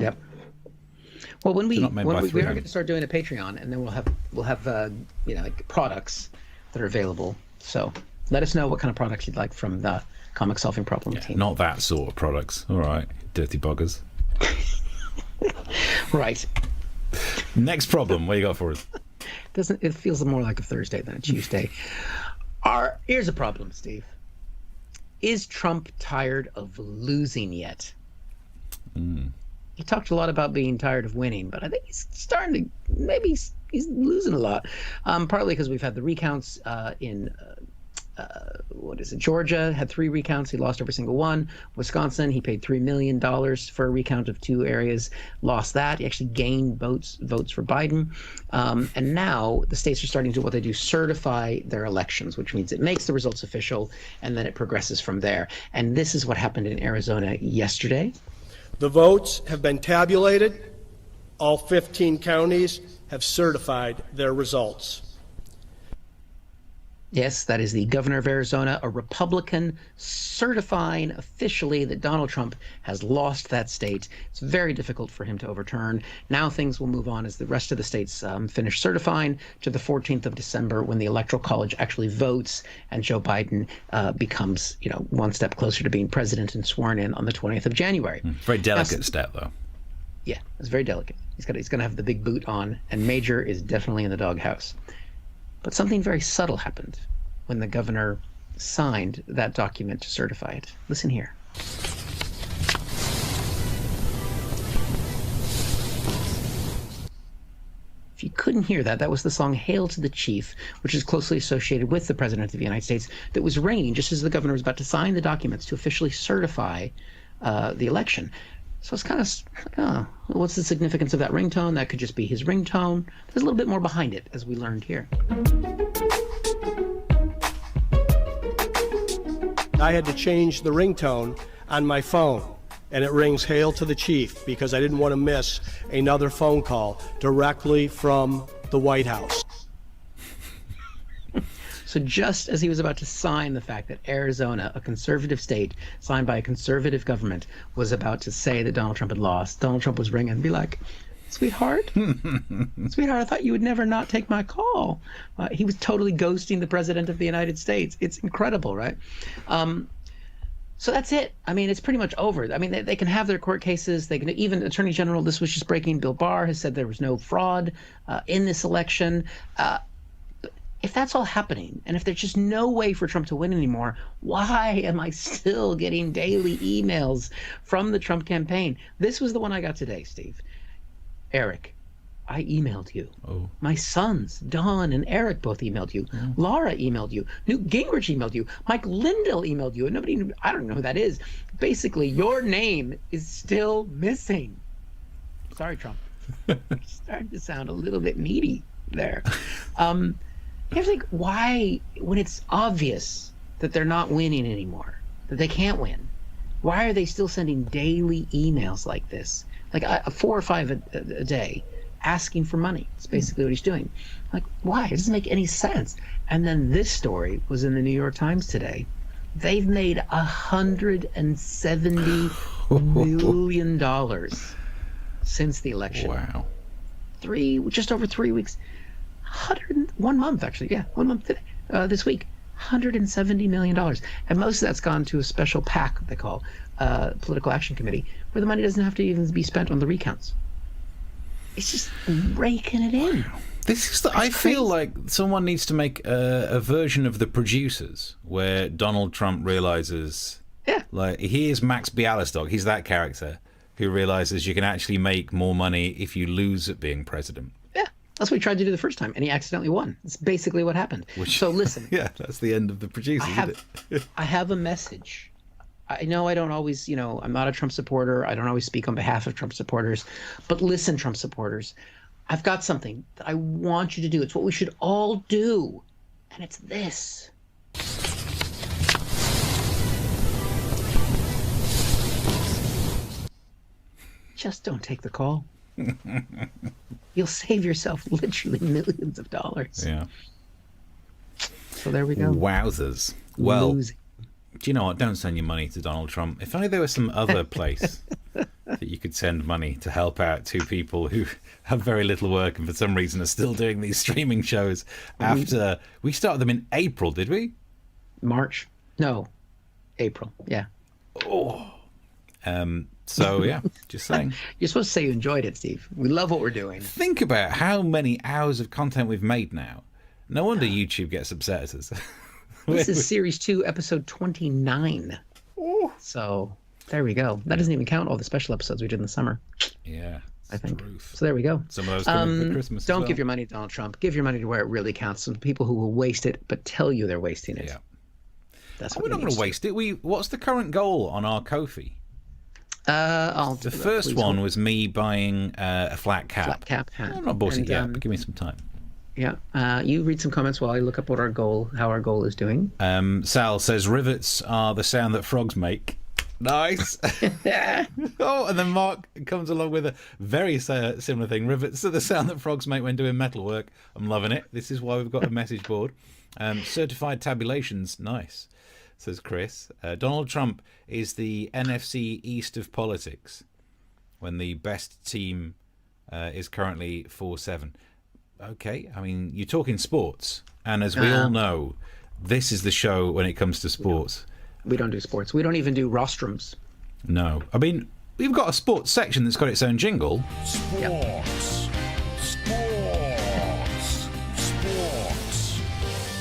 Yep. Well, when we They're not made by are 3M. going to start doing a Patreon, and then we'll have like products that are available. So let us know what kind of products you'd like from the Comic Solving Problem team. Not that sort of products. All right, dirty buggers. Right. Next problem. What you got for us? It feels more like a Thursday than a Tuesday. Here's a problem, Steve. Is Trump tired of losing yet? He talked a lot about being tired of winning, but I think he's starting to, maybe he's losing a lot. Partly because we've had the recounts in Georgia had 3 recounts. He lost every single one. Wisconsin, he paid $3 million for a recount of 2 areas, lost that. He actually gained votes for Biden. And now the states are starting to do what they do, certify their elections, which means it makes the results official, and then it progresses from there. And this is what happened in Arizona yesterday. The votes have been tabulated. All 15 counties have certified their results. Yes, that is the governor of Arizona, a Republican, certifying officially that Donald Trump has lost that state. It's very difficult for him to overturn. Now things will move on as the rest of the states finish certifying to the 14th of December, when the Electoral College actually votes and Joe Biden becomes, one step closer to being president and sworn in on the 20th of January. Very delicate step, though. Yeah, it's very delicate. He's going to have the big boot on, and Major is definitely in the doghouse. But something very subtle happened when the governor signed that document to certify it. Listen here. If you couldn't hear that, that was the song Hail to the Chief, which is closely associated with the President of the United States, that was ringing just as the governor was about to sign the documents to officially certify the election. So it's kind of like, oh, what's the significance of that ringtone? That could just be his ringtone. There's a little bit more behind it, as we learned here. I had to change the ringtone on my phone, and it rings Hail to the Chief, because I didn't want to miss another phone call directly from the White House. So just as he was about to sign the fact that Arizona, a conservative state signed by a conservative government, was about to say that Donald Trump had lost, Donald Trump was ringing and be like, sweetheart, I thought you would never not take my call. He was totally ghosting the President of the United States. It's incredible, right? So that's it. I mean, it's pretty much over. I mean, they can have their court cases. They can, even Attorney General, this was just breaking, Bill Barr has said there was no fraud in this election. If that's all happening, and if there's just no way for Trump to win anymore, why am I still getting daily emails from the Trump campaign? This was the one I got today, Steve. Eric, I emailed you. Oh. My sons, Don and Eric, both emailed you. Oh. Laura emailed you. Newt Gingrich emailed you. Mike Lindell emailed you. And nobody, I don't know who that is. Basically, your name is still missing. Sorry, Trump. You're starting to sound a little bit needy there. You have to think, why, when it's obvious that they're not winning anymore, that they can't win, why are they still sending daily emails like this? Like 4 or 5 a day, asking for money. It's basically what he's doing. Like, why? It doesn't make any sense. And then this story was in the New York Times today. They've made $170 million since the election. Wow. Just over 3 weeks. 1 month, actually. Yeah, 1 month today, this week. $170 million. And most of that's gone to a special PAC, they call Political Action Committee, where the money doesn't have to even be spent on the recounts. It's just raking it in. I feel like someone needs to make a version of The Producers where Donald Trump realizes, like, he is Max Bialystock. He's that character who realizes you can actually make more money if you lose at being president. Yeah, that's what he tried to do the first time, and he accidentally won. That's basically what happened. So listen. Yeah, that's the end of The Producers, isn't it? I have a message. I know I don't always, I'm not a Trump supporter. I don't always speak on behalf of Trump supporters. But listen, Trump supporters, I've got something that I want you to do. It's what we should all do. And it's this. Just don't take the call. You'll save yourself literally millions of dollars. Yeah. So there we go. Wowzers. Well, Do you know what? Don't send your money to Donald Trump. If only there was some other place that you could send money to help out two people who have very little work and for some reason are still doing these streaming shows after we started them in April, did we? March? No, April. Yeah. Oh. So yeah, just saying. You're supposed to say you enjoyed it, Steve. We love what we're doing. Think about how many hours of content we've made now. No wonder YouTube gets upset at us. This is Series 2, Episode 29. Oh. So there we go. That doesn't even count all the special episodes we did in the summer. Yeah, I think. Truth. So there we go. Some of those coming for Christmas. Don't as well. give your money to Donald Trump. Give your money to where it really counts. Some people who will waste it, but tell you they're wasting it. Yeah. That's what we're not going to waste it. What's the current goal on our Ko-fi? The first one was me buying a flat cap. Flat cap hat. I'm not bought it yet, but give me some time. Yeah. You read some comments while I look up how our goal is doing. Sal says rivets are the sound that frogs make. Nice. Oh, and then Mark comes along with a very similar thing. Rivets are the sound that frogs make when doing metal work. I'm loving it. This is why we've got a message board. Certified tabulations. Nice, says Chris. Donald Trump is the NFC East of politics when the best team is currently 4-7. Okay, I mean, you're talking sports, and as we all know, this is the show when it comes to sports. We don't do sports. We don't even do rostrums. No. I mean, we've got a sports section that's got its own jingle. Sports. Yep. Sports. Sports.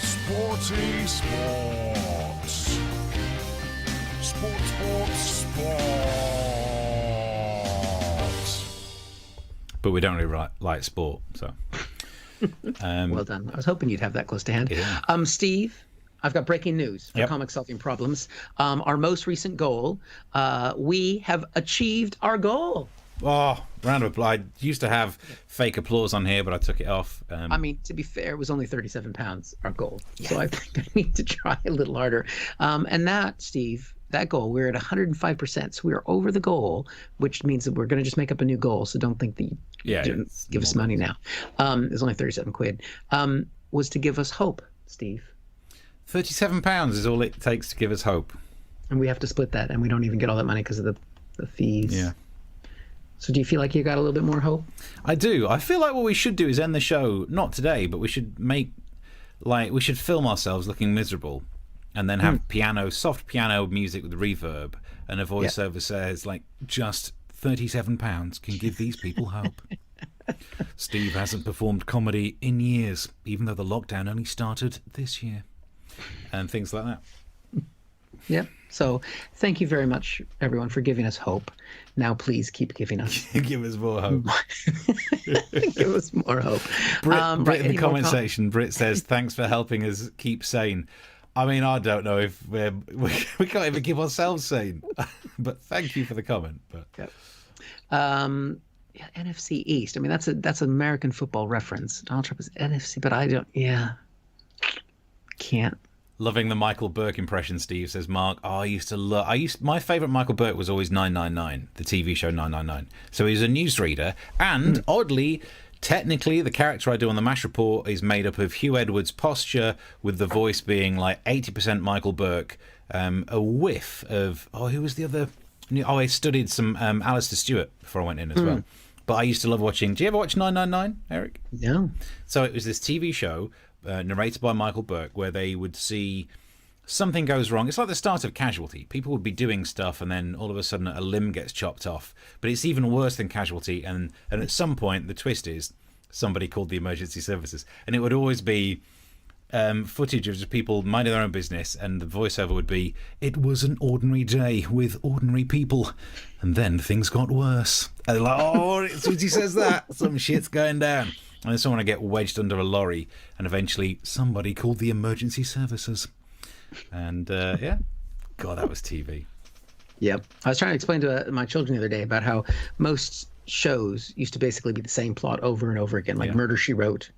Sporty sports. Sports. But we don't really like sport, so... Well done. I was hoping you'd have that close to hand. Yeah. Steve, I've got breaking news for Comic Solving Problems. Our most recent goal, we have achieved our goal. Oh, round of applause. I used to have fake applause on here, but I took it off. I mean, to be fair, it was only 37 pounds, our goal. Yeah. So I think I need to try a little harder. And that, Steve, that goal, we're at 105%. So we are over the goal, which means that we're going to just make up a new goal. So don't think that you didn't give us money now. It's only 37 quid. Was to give us hope, Steve. £37 is all it takes to give us hope. And we have to split that, and we don't even get all that money because of the fees. Yeah. So do you feel like you got a little bit more hope? I do. I feel like what we should do is end the show, not today, but we should we should film ourselves looking miserable and then have soft piano music with reverb, and a voiceover says, just £37 can give these people hope. Steve hasn't performed comedy in years, even though the lockdown only started this year. And things like that. Yeah. So thank you very much, everyone, for giving us hope. Now, please keep giving us. Give us more hope. Give us more hope. Brit in the comment section, Brit says, thanks for helping us keep sane. I mean, I don't know if we can't even keep ourselves sane. But thank you for the comment. But NFC East. I mean, that's an American football reference. Donald Trump is NFC, but I don't. Yeah. Can't. Loving the Michael Burke impression, Steve, says Mark. My favourite Michael Burke was always 999, the TV show 999. So he's a newsreader, and oddly, technically, the character I do on the MASH report is made up of Hugh Edwards' posture, with the voice being 80% Michael Burke, a whiff of, who was the other? I studied some Alistair Stewart before I went in as well. But I used to love watching. Do you ever watch 999, Eric? No. So it was this TV show narrated by Michael Burke where they would see something goes wrong. It's like the start of Casualty. People would be doing stuff and then all of a sudden a limb gets chopped off. But it's even worse than Casualty. And at some point, the twist is somebody called the emergency services. And it would always be footage of just people minding their own business, and the voiceover would be, it was an ordinary day with ordinary people, and then things got worse. And they're like, as soon as he says that, some shit's going down. And then someone would get wedged under a lorry, and eventually somebody called the emergency services. And God, that was TV. Yep. I was trying to explain to my children the other day about how most shows used to basically be the same plot over and over again, like Murder, She Wrote.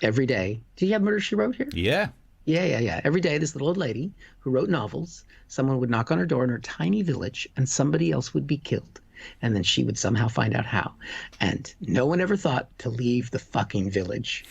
Every day. Do you have Murder, She Wrote here? Yeah. Yeah. Every day, this little old lady who wrote novels, someone would knock on her door in her tiny village, and somebody else would be killed. And then she would somehow find out how. And no one ever thought to leave the fucking village.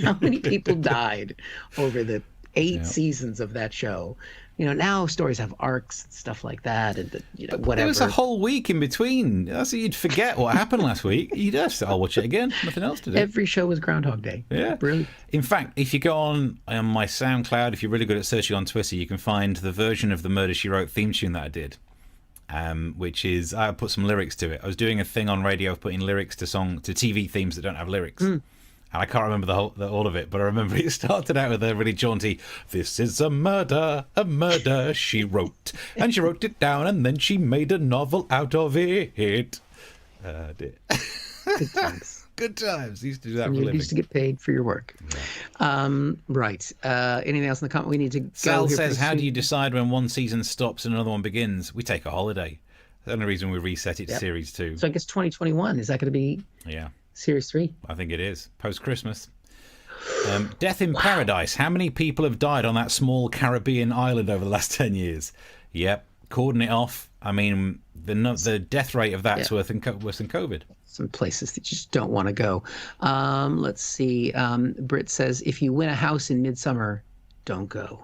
How many people died over the 8 seasons of that show? now stories have arcs and stuff like that, and whatever. There was a whole week in between. So you'd forget what happened last week. You'd just, I'll watch it again. Nothing else to do. Every show was Groundhog Day. Yeah. Brilliant. In fact, if you go on my SoundCloud, if you're really good at searching on Twitter, you can find the version of the Murder, She Wrote theme tune that I did. Which is, I put some lyrics to it. I was doing a thing on radio of putting lyrics to TV themes that don't have lyrics. And I can't remember all of it, but I remember it started out with a really jaunty, "This is a murder she wrote. And she wrote it down, and then she made a novel out of it." Good times. Good times. Used to do that for a You living. used to get paid for your work. Yeah. Right. Anything else in the comment? We need to go. Sal here says, pretty how do soon. you decide when one season stops and another one begins? We take a holiday. That's the only reason we reset it to Series 2. So I guess 2021, is that going to be Series 3? I think it is. Post-Christmas. Death in Paradise. How many people have died on that small Caribbean island over the last 10 years? Yep. Cordon it off. I mean, the death rate of that's worse than COVID. Some places that you just don't want to go. Let's see. Britt says, if you win a house in Midsummer, don't go.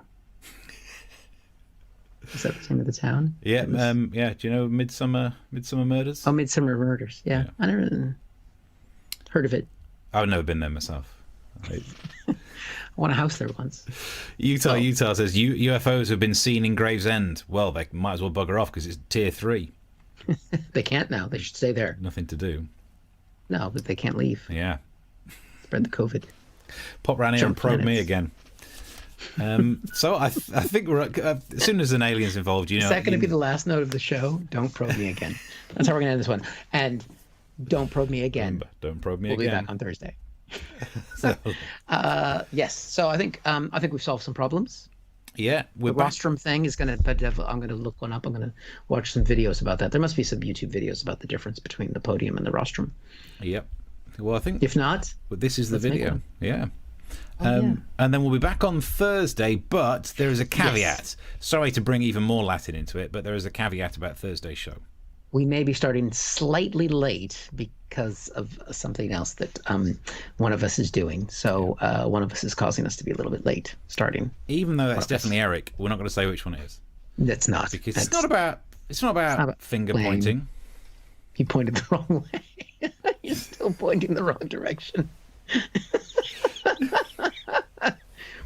Is that the name of the town? Yeah. Do you know Midsummer Murders? Oh, Midsummer Murders. Yeah. I never heard of it. I've never been there myself. I won a house there once. Utah says UFOs have been seen in Gravesend. Well, they might as well bugger off because it's tier 3. They can't now. They should stay there. Nothing to do. No, but they can't leave. Yeah. Spread the COVID. Pop round here and probe me again. So I think we're as soon as an alien's involved, Is that going to be the last note of the show? Don't probe me again. That's how we're going to end this one. And don't probe me again. Remember, don't probe me again. again. We'll be back on Thursday. Yes. So I think we've solved some problems. Yeah, the rostrum thing is going to. But I'm going to look one up. I'm going to watch some videos about that. There must be some YouTube videos about the difference between the podium and the rostrum. Yep. Well, I think if not, this is the video. Yeah. And then we'll be back on Thursday, but there is a caveat. Yes. Sorry to bring even more Latin into it, but there is a caveat about Thursday's show. We may be starting slightly late because of something else that one of us is doing. So one of us is causing us to be a little bit late starting. Even though that's definitely Eric, we're not going to say which one it is. That's not. Because it's not about finger pointing. He pointed the wrong way. You're still pointing the wrong direction.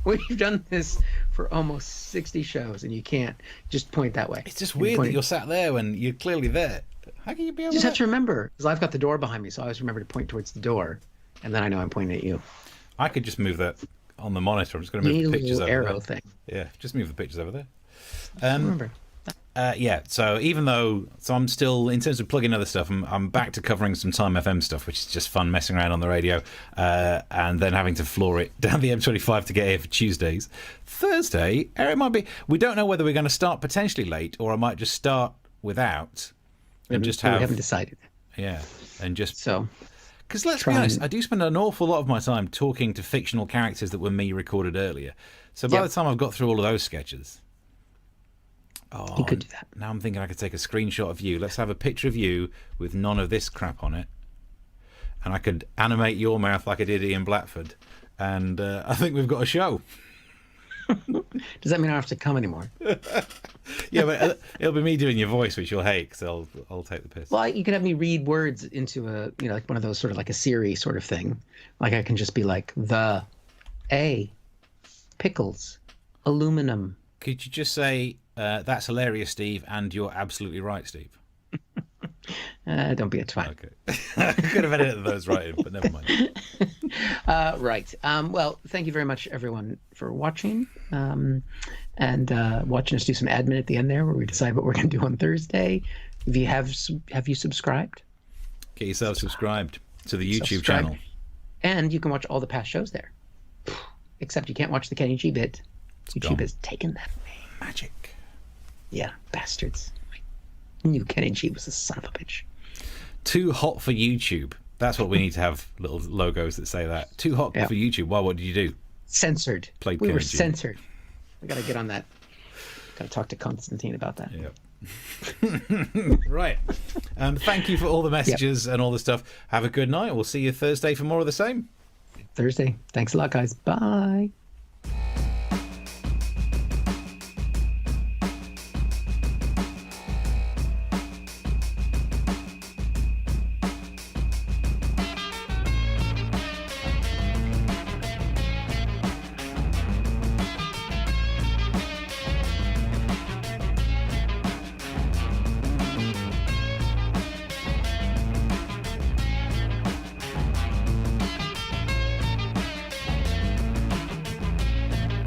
We've done this for almost 60 shows, and you can't just point that way. It's just weird that you're sat there when you're clearly there. How can you be able to... You just have to remember, because I've got the door behind me, so I always remember to point towards the door, and then I know I'm pointing at you. I could just move that on the monitor. I'm just going to move the pictures over arrow there. Thing. Yeah, just move the pictures over there. Remember. So even though I'm still, in terms of plugging other stuff, I'm back to covering some Time FM stuff, which is just fun messing around on the radio, and then having to floor it down the M25 to get here for Tuesdays. Thursday, it might be. We don't know whether we're going to start potentially late, or I might just start without, and just have. We haven't decided. Yeah, and just so. Because let's be honest, I do spend an awful lot of my time talking to fictional characters that were me recorded earlier. So by the time I've got through all of those sketches. Oh, you could do that. Now I'm thinking I could take a screenshot of you. Let's have a picture of you with none of this crap on it. And I could animate your mouth like I did Ian Blackford. And I think we've got a show. Does that mean I don't have to come anymore? Yeah, but it'll be me doing your voice, which you'll hate, because I'll take the piss. Well, you can have me read words into like one of those sort of like a Siri sort of thing. Like I can just be like, pickles, aluminum. Could you just say... that's hilarious, Steve, and you're absolutely right, Steve. Don't be a twat. Okay. I could have edited those right in, but never mind. Right. Well, thank you very much, everyone, for watching. And watching us do some admin at the end there where we decide what we're going to do on Thursday. If you have you subscribed? Get yourself subscribed to the YouTube channel. And you can watch all the past shows there. Except you can't watch the Kenny G bit. YouTube has taken that away. Magic. Yeah, bastards. I knew Kenny G was a son of a bitch. Too hot for YouTube. That's what we need to have, little logos that say that. Too hot for YouTube. Why? What did you do? Censored. We were censored. We got to get on that. Got to talk to Constantine about that. Yeah. Right. Thank you for all the messages and all the stuff. Have a good night. We'll see you Thursday for more of the same. Thursday. Thanks a lot, guys. Bye.